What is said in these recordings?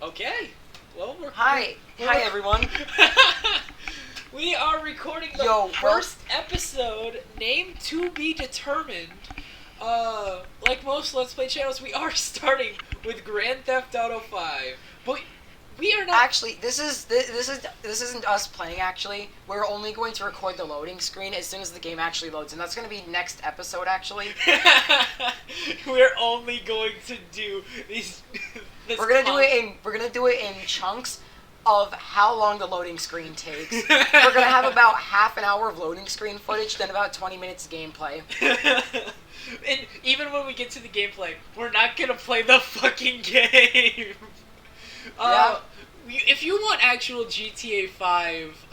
Okay. Well, Hi everyone. We are recording the well- first episode, name to be determined. Like most Let's Play channels, we are starting with Grand Theft Auto 5, but we are not. Actually, this isn't us playing. Actually, we're only going to record the loading screen as soon as the game actually loads, and that's going to be next episode. Actually, We're only going to do these. we're gonna do it in chunks of how long the loading screen takes. We're gonna have about half an hour of loading screen footage, then about 20 minutes of gameplay. And even when we get to the gameplay, we're not gonna play the fucking game. Yeah. If you want actual GTA 5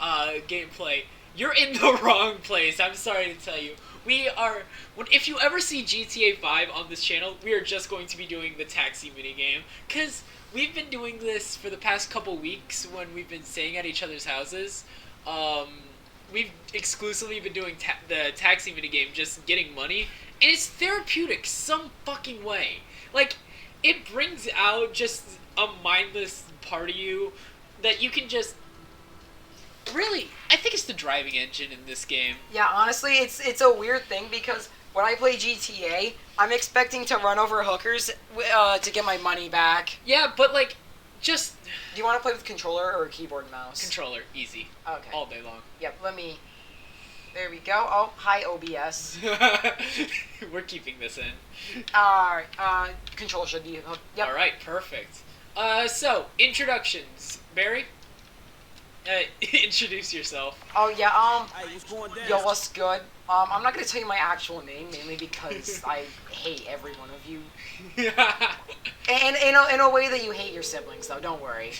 gameplay, you're in the wrong place. I'm sorry to tell you. If you ever see GTA 5 on this channel, we are just going to be doing the taxi minigame. Because we've been doing this for the past couple weeks when we've been staying at each other's houses. We've exclusively been doing the taxi minigame, just getting money. And it's therapeutic some fucking way. Like, it brings out just a mindless part of you that you can just... Really, I think it's the driving engine in this game. Yeah, honestly, it's a weird thing because when I play GTA, I'm expecting to run over hookers to get my money back. Yeah, but like, just... Do you want to play with controller or keyboard and mouse? Controller, easy. Okay. All day long. Yep, there we go. Oh, hi, OBS. We're keeping this in. Control should be hooked. Yep. Alright, perfect. So, introductions. Barry? Introduce yourself. Oh, yeah, Hey, what's going down? yo, what's good? I'm not gonna tell you my actual name, mainly because I hate every one of you. And in a way that you hate your siblings, though, don't worry.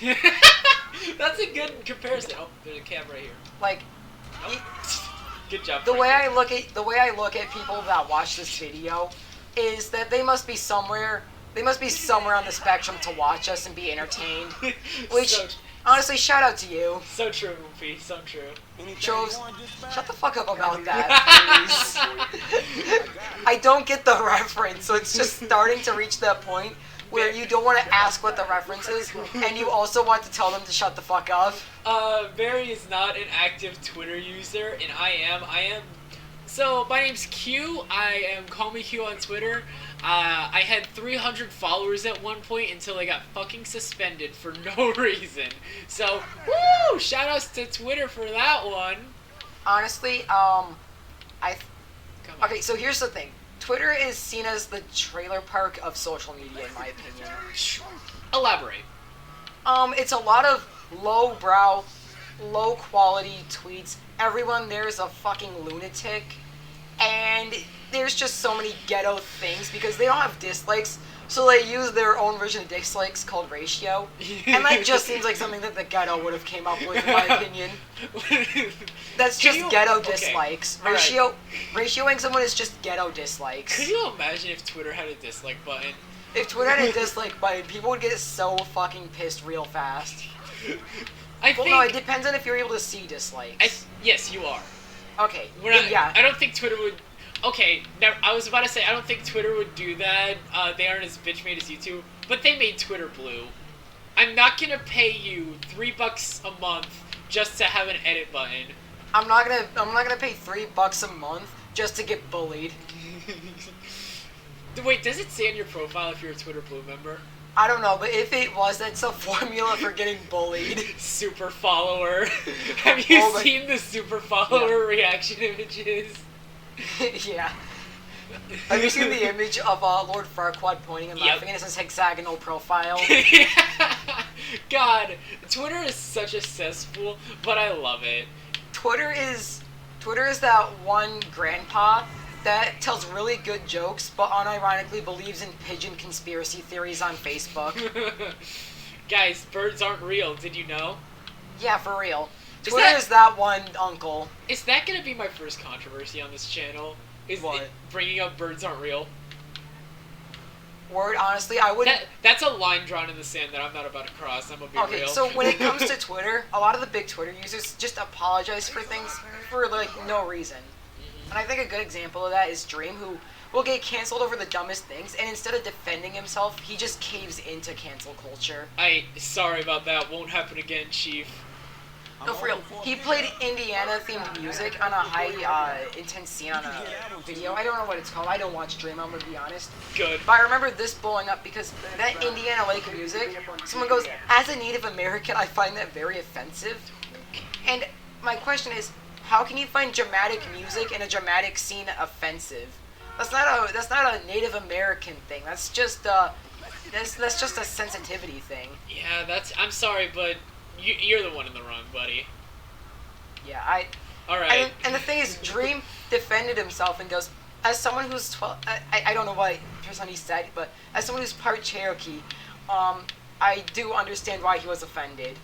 That's a good comparison. Oh, there's a camera here. Like, Good job. the way Frankie. I look at people that watch this video is that they must be somewhere on the spectrum to watch us and be entertained. Which, So, honestly, shout out to you. so true, Moofy. So true. Chose, shut the fuck up about that, please. I don't get the reference, so it's just starting to reach that point where you don't want to ask what the reference is, and you also want to tell them to shut the fuck up. Barry is not an active Twitter user, and I am. So, my name's Q. Call me Q on Twitter. I had 300 followers at one point until I got fucking suspended for no reason. So, woo! Shout outs to Twitter for that one. Honestly, Come on. okay, so here's the thing. Twitter is seen as the trailer park of social media, in my opinion. Elaborate. It's a lot of low-brow, low-quality tweets. Everyone there is a fucking lunatic. And there's just so many ghetto things because they don't have dislikes, so they use their own version of dislikes called ratio. And that just seems like something that the ghetto would have came up with, in my opinion. That's Can just you- ghetto okay, dislikes. alright. Ratioing someone is just ghetto dislikes. Could you imagine if Twitter had a dislike button? If Twitter had a dislike button, people would get so fucking pissed real fast. I Well, think. no, it depends on if you're able to see dislikes. Yes, you are. Okay, We're not, yeah. I don't think Twitter would. Okay, now, I was about to say I don't think Twitter would do that. They aren't as bitch made as YouTube, but they made Twitter blue. I'm not gonna pay you $3 a month just to have an edit button. I'm not gonna pay $3 a month just to get bullied. Wait, does it say on your profile if you're a Twitter Blue member? I don't know, but if it was, that's a formula for getting bullied. Super follower. Have you Oh, but- seen the super follower reaction images? Yeah. Have you seen the image of Lord Farquaad pointing and Yep. laughing at his hexagonal profile? God, Twitter is such a cesspool, but I love it. Twitter is that one grandpa that tells really good jokes, but unironically believes in pigeon conspiracy theories on Facebook. Guys, birds aren't real, did you know? Yeah, for real. Is Twitter that- is that one uncle. Is that gonna be my first controversy on this channel? Is What? it bringing up birds aren't real? Word, honestly, I wouldn't... That's a line drawn in the sand that I'm not about to cross, I'm gonna be Okay, real. so when it comes to Twitter, a lot of the big Twitter users just apologize for things for, like, no reason. And I think a good example of that is Dream, who will get canceled over the dumbest things, and instead of defending himself, he just caves into cancel culture. Sorry about that. Won't happen again, Chief. No, for real. He played Indiana-themed music on a high-intense scene on a video. I don't know what it's called. I don't watch Dream, I'm gonna be honest. Good. But I remember this blowing up because that Indiana Lake music, someone goes, as a Native American, I find that very offensive. And my question is, how can you find dramatic music in a dramatic scene offensive? That's not a Native American thing. That's just that's just a sensitivity thing. Yeah, I'm sorry, but you're the one in the wrong, buddy. Yeah, All right. And the thing is, Dream defended himself and goes, as someone who's 12, I don't know what person he said, but as someone who's part Cherokee, I do understand why he was offended.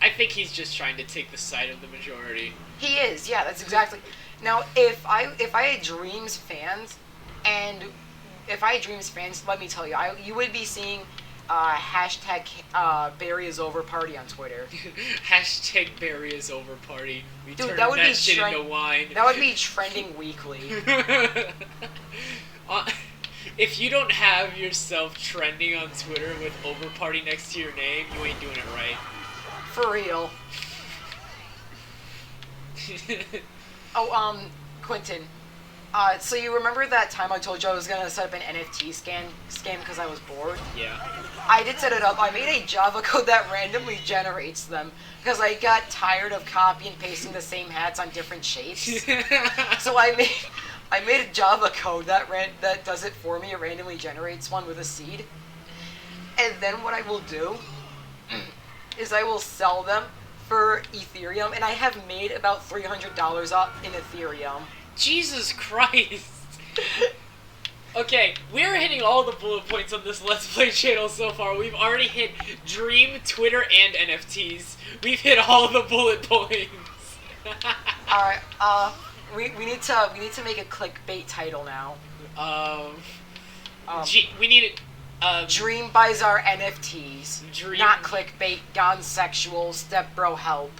I think he's just trying to take the side of the majority. He is, yeah, that's exactly. Now, if I had Dreams fans, let me tell you, you would be seeing hashtag Barry is over party on Twitter. Hashtag Barry is over party. We Dude, turned that would be shit into wine. That would be trending weekly. If you don't have yourself trending on Twitter with over party next to your name, you ain't doing it right. For real. Oh, Quentin. So you remember that time I told you I was gonna set up an NFT scam because I was bored? Yeah. I did set it up. I made a Java code that randomly generates them because I got tired of copy and pasting the same hats on different shapes. So I made a Java code that does it for me. It randomly generates one with a seed. And then what I will do is I will sell them for Ethereum, and I have made about $300 up in Ethereum. Jesus Christ! Okay, we're hitting all the bullet points on this Let's Play channel so far. We've already hit Dream, Twitter, and NFTs. We've hit all the bullet points. Alright, we need to make a clickbait title now. We need it. Dream buys our NFTs. Dream. Not clickbait, gone sexual, stepbro help.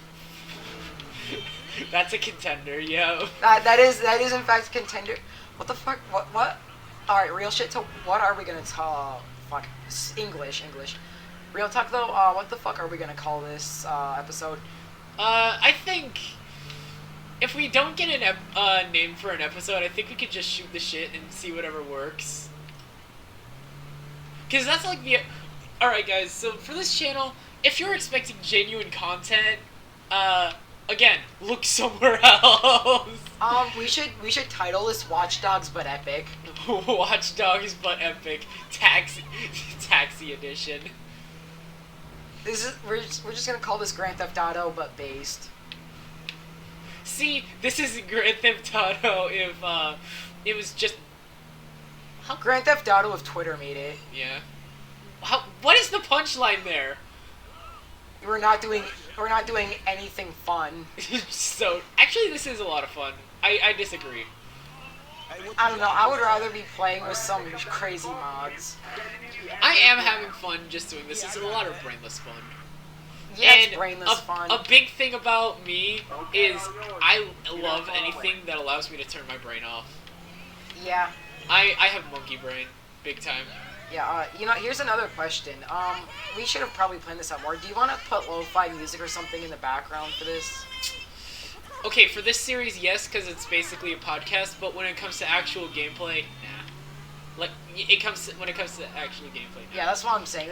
That's a contender, yo. That is in fact a contender. What the fuck? What? Alright, real shit. So what are we gonna talk? Fuck. English. Real talk though. What the fuck are we gonna call this episode? I think if we don't get a name for an episode, I think we could just shoot the shit and see whatever works. Cause that's like the. All right, guys. So for this channel, if you're expecting genuine content, again, look somewhere else. We should title this Watch Dogs but epic. Watch Dogs but epic. Taxi edition. We're just gonna call this Grand Theft Auto but based. See, this is Grand Theft Auto if it was just. Grand Theft Auto if Twitter made it. Yeah. What is the punchline there? We're not doing anything fun. So, actually this is a lot of fun. I disagree. I don't know, I would rather be playing with some crazy mods. I am having fun just doing this. It's a lot of brainless fun. Yeah, and it's brainless fun. A big thing about me is I love anything that allows me to turn my brain off. Yeah. I have monkey brain, big time. Yeah, here's another question. We should have probably planned this out more. Do you want to put lo-fi music or something in the background for this? Okay, for this series, yes, because it's basically a podcast, but when it comes to actual gameplay, nah. Like, when it comes to actual gameplay, nah. Yeah, that's what I'm saying.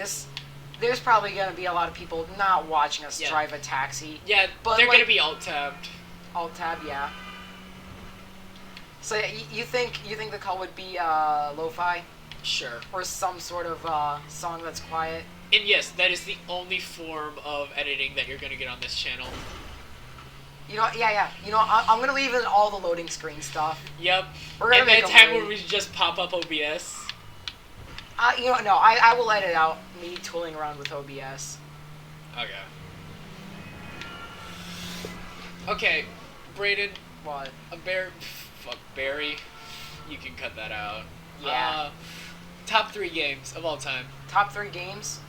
There's probably going to be a lot of people not watching us Yeah. drive a taxi. Yeah, but they're going to be alt-tabbed. Alt-tab, yeah. So you think the call would be lo-fi? Sure. Or some sort of song that's quiet? And yes, that is the only form of editing that you're going to get on this channel. Yeah. I'm going to leave in all the loading screen stuff. Yep. We're gonna and that make a time way. where we just pop up OBS. No, I will edit out me tooling around with OBS. Okay. Okay, Brayden. What? Fuck, Barry. You can cut that out. Yeah. Top 3 games of all time. Top 3 games?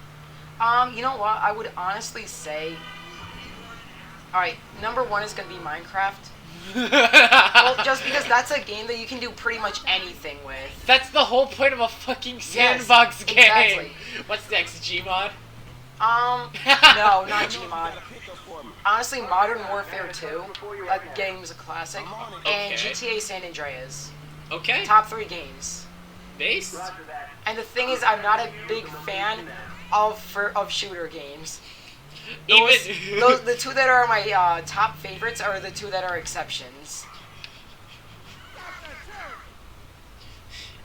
You know what? I would honestly say... Alright, number 1 is going to be Minecraft. Well, just because that's a game that you can do pretty much anything with. That's the whole point of a fucking sandbox game. exactly. What's next, Gmod? No, not Gmod. Honestly, Modern Warfare 2, that game's a classic, and Okay. GTA San Andreas. Okay. Top 3 games. Base? And the thing is, I'm not a big fan of shooter games. Even The two that are my top favorites are the two that are exceptions.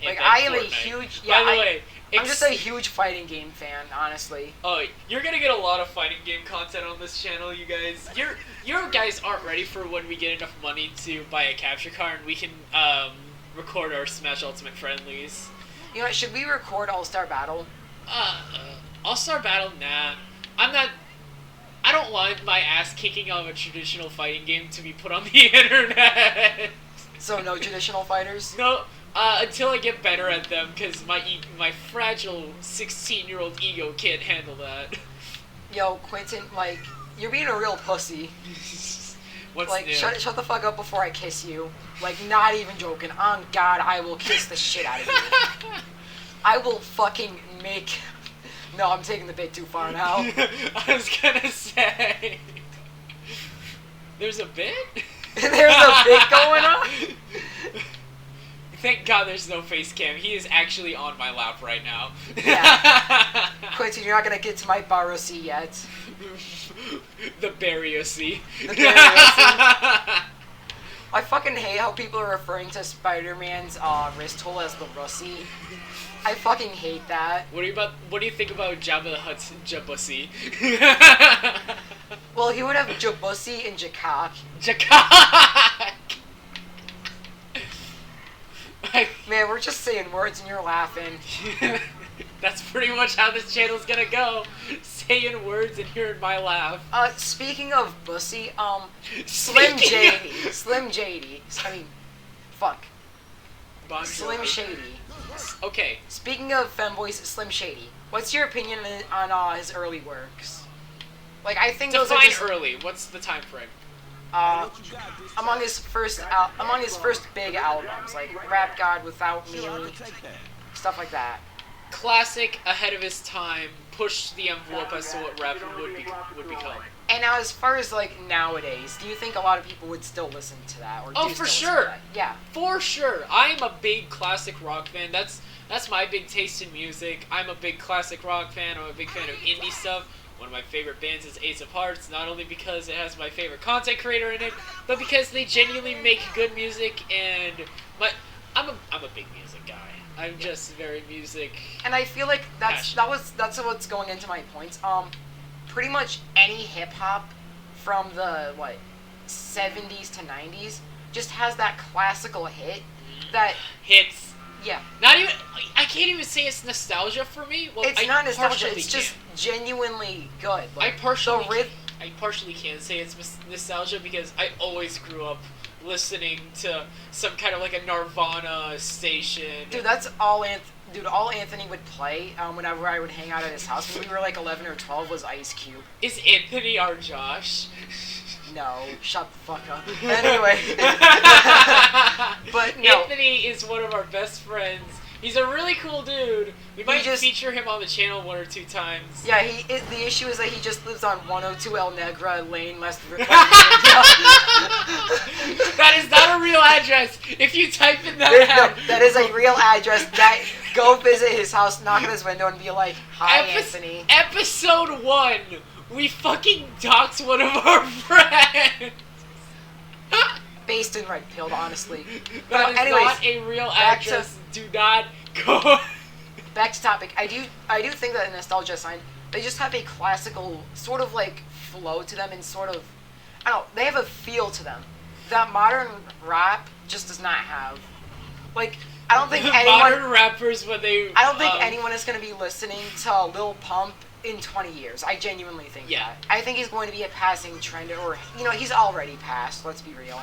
Like, I am a huge... By the Yeah, way, I'm just a huge fighting game fan, honestly. Oh, you're gonna get a lot of fighting game content on this channel, you guys. You guys aren't ready for when we get enough money to buy a capture card and we can record our Smash Ultimate friendlies. You know, should we record All-Star Battle? All-Star Battle, nah. I don't want my ass kicking of a traditional fighting game to be put on the internet. So no traditional fighters? No, until I get better at them, because my fragile 16-year-old ego can't handle that. Yo, Quentin, like, you're being a real pussy. What's Like, new? shut the fuck up before I kiss you. Like, not even joking. On God, I will kiss the shit out of you. I will fucking make... No, I'm taking the bit too far now. I was gonna say... There's a bit? There's a bit going on? Thank God there's no face cam. He is actually on my lap right now. Yeah. Quentin, you're not gonna get to my Barosi yet. The Bariosi. The Bariosi. I fucking hate how people are referring to Spider-Man's wrist hole as the Russie. I fucking hate that. What do you think about Jabba the Hutt's Jabussi? Well, he would have Jabussi and Jakak. Jakak! Man, we're just saying words and you're laughing. That's pretty much how this channel's gonna go. Saying words and hearing my laugh. Speaking of Bussy, Slim Shady. I mean, fuck. Bon Slim Jovi. Shady. Okay. Speaking of femboys, Slim Shady. What's your opinion on his early works? Like, I think those are Define just, early. What's the time frame? among his first big albums, like Rap God, Without Me, stuff like that. Classic, ahead of his time, pushed the envelope as to what rap would become. And now, as far as like nowadays, do you think a lot of people would still listen to that? Or Oh, do for still listen sure. to that? Yeah. For sure. I'm a big classic rock fan. That's my big taste in music. I'm a big classic rock fan. I'm a big fan of indie stuff. One of my favorite bands is Ace of Hearts, not only because it has my favorite content creator in it, but because they genuinely make good music, and I'm a big music guy. I'm just very music. And I feel like that's passionate. what's going into my points. Pretty much any hip hop from the 70s to 90s just has that classical hit that Hits. yeah. Not even. I can't even say it's nostalgia for me. Well, It's I not nostalgia. partially It's just can. genuinely good. I Like, partially. the ryth- I partially can say it's nostalgia because I always grew up listening to some kind of like a Nirvana station. Dude, that's all all Anthony would play whenever I would hang out at his house when we were like 11 or 12 was Ice Cube. Is Anthony our Josh? No, shut the fuck up. Anyway. But no. Anthony is one of our best friends. He's a really cool dude. We might feature him on the channel 1 or 2 times. Yeah, the issue is that he just lives on 102 El Negra Lane, West Virginia. That is not a real address. If you type in that No, that is a real address. Go visit his house, knock on his window, and be like, "Hi, Anthony." Episode 1, we fucking doxed one of our friends. Based in Red Pilled, honestly. That But is anyways, not a real back to- address. Do not go. back to topic. I do think that Nostalgia Sign, they just have a classical sort of like flow to them, and sort of, I don't know, they have a feel to them that modern rap just does not have. Like, I don't think Modern rappers, when they. I don't think anyone is going to be listening to Lil Pump in 20 years. I genuinely think Yeah. that. I think he's going to be a passing trend, or, he's already passed, let's be real.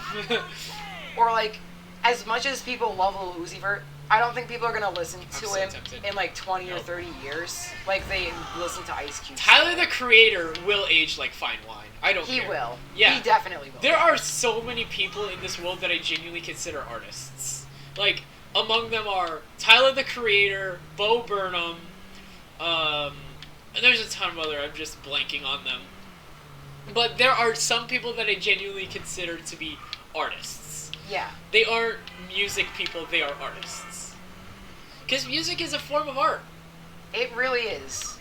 Or, like, as much as people love Lil Uzi Vert, I don't think people are gonna listen to so him tempted. in like 20 or Nope. 30 years, like they listen to Ice Cube. Tyler the Creator will age like fine wine. I don't He care. will. Yeah. He definitely will. There are so many people in this world that I genuinely consider artists. Like, among them are Tyler the Creator, Bo Burnham, and there's a ton of other, I'm just blanking on them. But there are some people that I genuinely consider to be artists. Yeah. They aren't music people, they are artists. Because music is a form of art. It really is.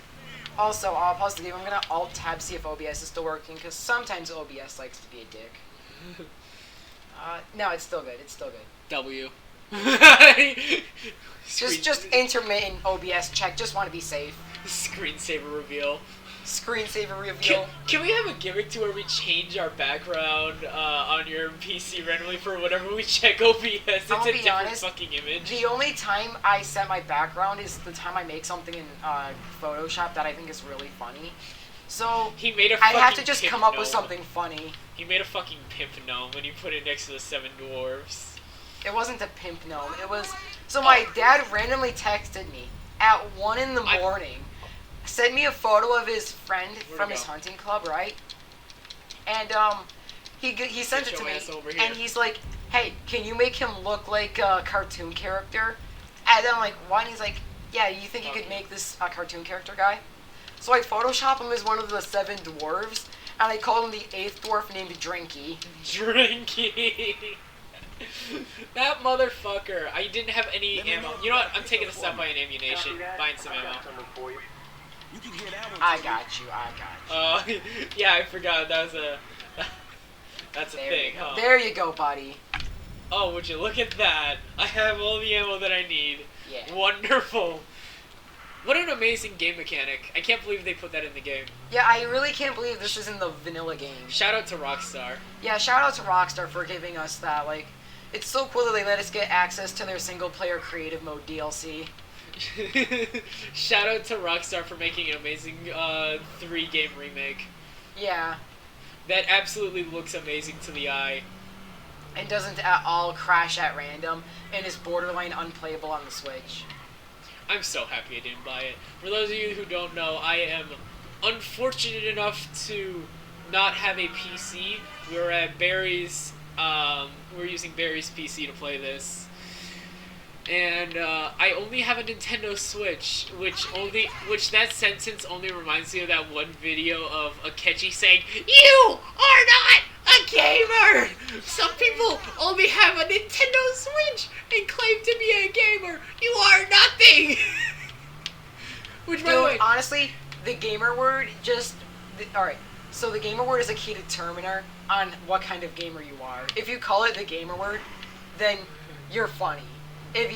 Also, I'll pause the game. I'm gonna Alt-Tab see if OBS is still working, because sometimes OBS likes to be a dick. No, it's still good. It's still good. W. Just intermittent OBS check. Just want to be safe. Screensaver reveal. Screensaver reveal. Can we have a gimmick to where we change our background on your PC randomly for whenever we check OBS? It's I'll a be different honest, fucking image. The only time I set my background is the time I make something in Photoshop that I think is really funny. So He made a I fucking have to just pimp come up with gnome. something funny. He made a fucking pimp gnome when you put it next to the 7 dwarves. It wasn't a pimp gnome. It was so my dad randomly texted me at 1 in the morning, sent me a photo of his friend from his hunting club, right? And he sent it to me, and he's like, "Hey, can you make him look like a cartoon character?" And then I'm like, "Why?" And he's like, "Yeah, you think you could make this a cartoon character guy?" So I Photoshop him as one of the 7 dwarves, and I called him the 8th dwarf named Drinky. Drinky. That motherfucker. I didn't have any ammo. You know what? I'm taking a step by an ammunition. Buying some ammo. I got you. Oh, yeah, I forgot. That's a There thing, you go. huh? There you go, buddy. Oh, would you look at that? I have all the ammo that I need. Yeah. Wonderful. What an amazing game mechanic. I can't believe they put that in the game. Yeah, I really can't believe this is in the vanilla game. Shout out to Rockstar. Yeah, shout out to Rockstar for giving us that. Like, it's so cool that they let us get access to their single-player creative mode DLC. Shout out to Rockstar for making an amazing 3-game remake. Yeah, That absolutely looks amazing to the eye. and doesn't at all crash at random, and is borderline unplayable on the Switch. I'm so happy I didn't buy it. For those of you who don't know, I am unfortunate enough to not have a PC. We're at Barry's, we're using Barry's PC to play this. And I only have a Nintendo Switch, which that sentence only reminds me of that one video of Akechi saying, "You are not a gamer! Some people only have a Nintendo Switch and claim to be a gamer. You are nothing!" Which, by the way, Dude, honestly, the gamer word just... Alright, so the gamer word is a key determiner on what kind of gamer you are. If you call it the gamer word, then you're funny. If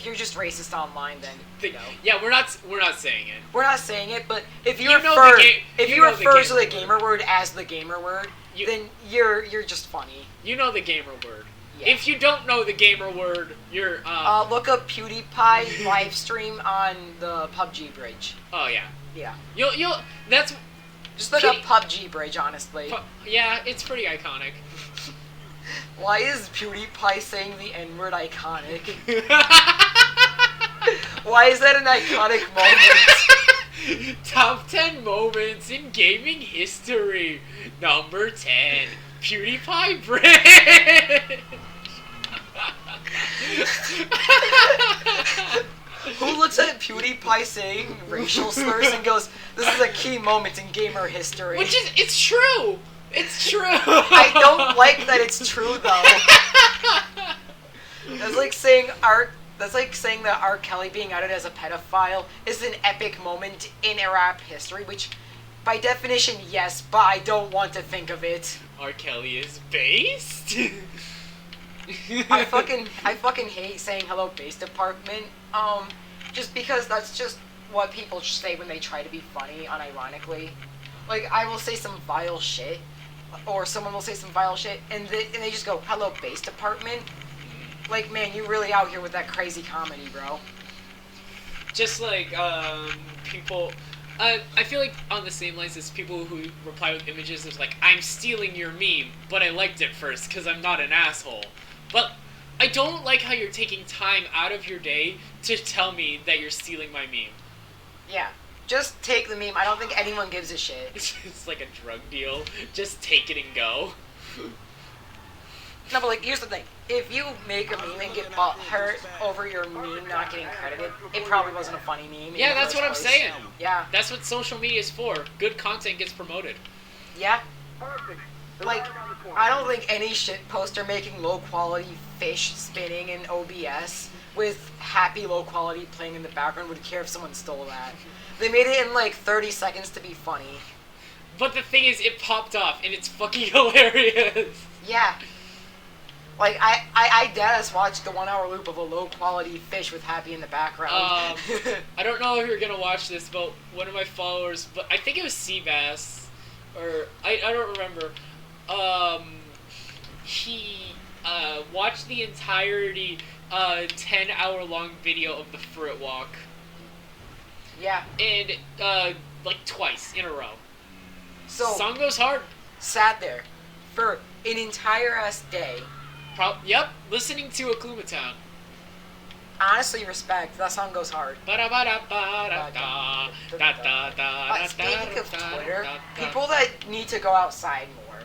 you're just racist online, then no. yeah, we're not saying it. We're not saying it, but if you You know refer the ga- if you you know the refer to gamer the gamer word as the gamer word, You- then you're just funny. You know the gamer word. Yeah. If you don't know the gamer word, you're Look up PewDiePie live stream on the PUBG bridge. oh yeah. Yeah, You'll that's just look up PUBG bridge. Honestly, yeah, it's pretty iconic. why is PewDiePie saying the N word iconic? Why is that an iconic moment? Top 10 moments in gaming history. Number 10. PewDiePie Bridge. Who looks at PewDiePie saying racial slurs and goes, "This is a key moment in gamer history"? It's true. It's true. I don't like that it's true though. That's like saying that R. Kelly being outed as a pedophile is an epic moment in rap history, which by definition, yes, but I don't want to think of it. R. Kelly is based. I fucking hate saying hello base department. Just because that's just what people say when they try to be funny, unironically. Like, I will say some vile shit, or someone will say some vile shit, and they just go, "Hello base department." Like, man, you really out here with that crazy comedy, bro. Just like people, I feel like on the same lines as people who reply with images is like, "I'm stealing your meme, but I liked it first because I'm not an asshole." But I don't like how you're taking time out of your day to tell me that you're stealing my meme. Yeah. Just take the meme. I don't think anyone gives a shit. It's like a drug deal. Just take it and go. No, but like, here's the thing. If you make a meme and get hurt over your meme not getting credited, it probably wasn't a funny meme. Yeah, that's what I'm saying. Yeah. That's what social media is for. Good content gets promoted. Yeah. Like, I don't think any shit poster making low quality fish spinning in OBS with happy low quality playing in the background would care if someone stole that. They made it in like 30 seconds to be funny. But the thing is, it popped off, and it's fucking hilarious. Yeah. Like, I deadass watched the 1 hour loop of a low quality fish with happy in the background. I don't know if you're gonna watch this, but one of my followers, but I think it was Seabass, or I don't remember. He watched the entirety 10-hour long video of the Fruit Walk. Yeah. And like twice in a row. So song goes hard. Sat there for an entire ass day. Yep, listening to Akuma Town. Honestly, respect. That song goes hard. Speaking of Twitter, people that need to go outside more.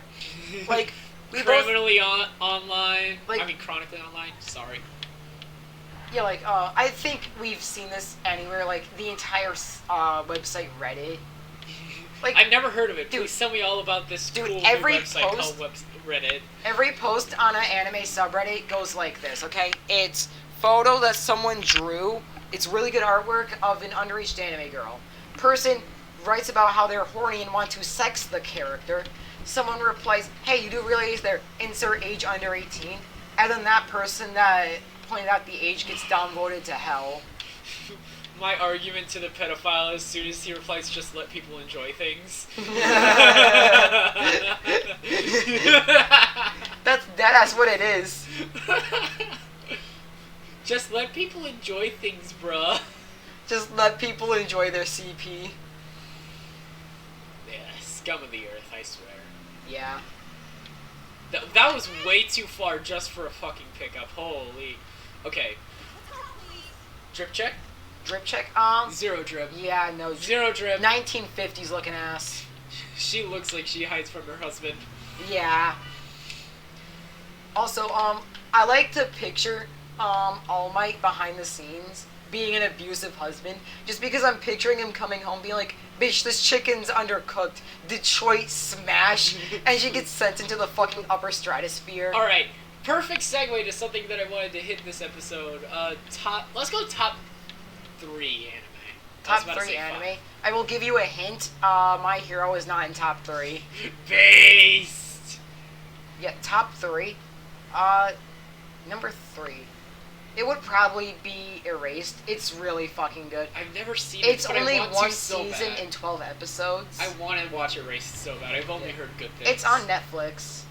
Like, we Criminally online. Like, I mean, chronically online. Sorry. Yeah, like, I think we've seen this anywhere. Like, the entire website Reddit. Like, I've never heard of it. Dude, Please tell me all about this cool new every website post, called Reddit. Every post on an anime subreddit goes like this, okay? It's photo that someone drew. It's really good artwork of an underage anime girl. Person writes about how they're horny and want to sex the character. Someone replies, hey, you do realize they're insert age under 18? And then that person that pointed out the age gets downvoted to hell. My argument to the pedophile as soon as he replies, just let people enjoy things. That's what it is. Just let people enjoy things, bruh. Just let people enjoy their CP. Yeah, scum of the earth, I swear. Yeah. That was way too far just for a fucking pickup. Holy. Okay. Drip check? Drip check? Zero drip. Yeah, no. Zero drip. 1950s looking ass. She looks like she hides from her husband. Yeah. Also, I like to picture, All Might behind the scenes being an abusive husband, just because I'm picturing him coming home being like, bitch, this chicken's undercooked, Detroit smash, and she gets sent into the fucking upper stratosphere. Alright, perfect segue to something that I wanted to hit this episode. Let's go top 3 anime. Top 3 anime? 5. I will give you a hint, My Hero is not in top 3. Based! Yeah, top 3. Number 3. It would probably be Erased. It's really fucking good. I've never seen it. It's but only I want one to so season bad. in 12 episodes. I want to watch Erased so bad. I've only heard good things. It's on Netflix.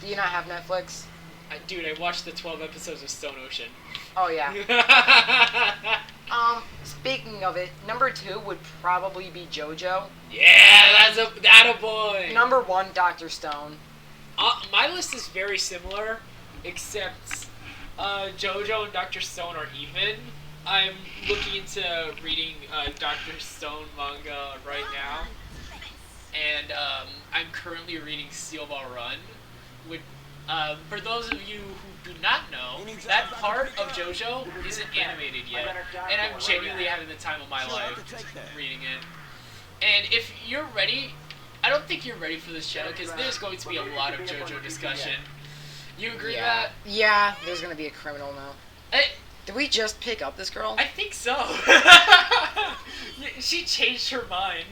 Do you not have Netflix? Dude, I watched the 12 episodes of Stone Ocean. Oh, yeah. Speaking of it, number 2 would probably be JoJo. Yeah, that's a boy. Number 1, Dr. Stone. My list is very similar, except JoJo and Dr. Stone are even. I'm looking into reading Dr. Stone manga right now, and I'm currently reading Steel Ball Run. Which, for those of you who do not know, that part of JoJo isn't animated yet, and I'm genuinely having the time of my life reading it. And if you're ready, I don't think you're ready for this channel because there's going to be a lot of JoJo discussion. You agree with that? Yeah, there's gonna be a criminal now. I, Did we just pick up this girl? I think so. She changed her mind.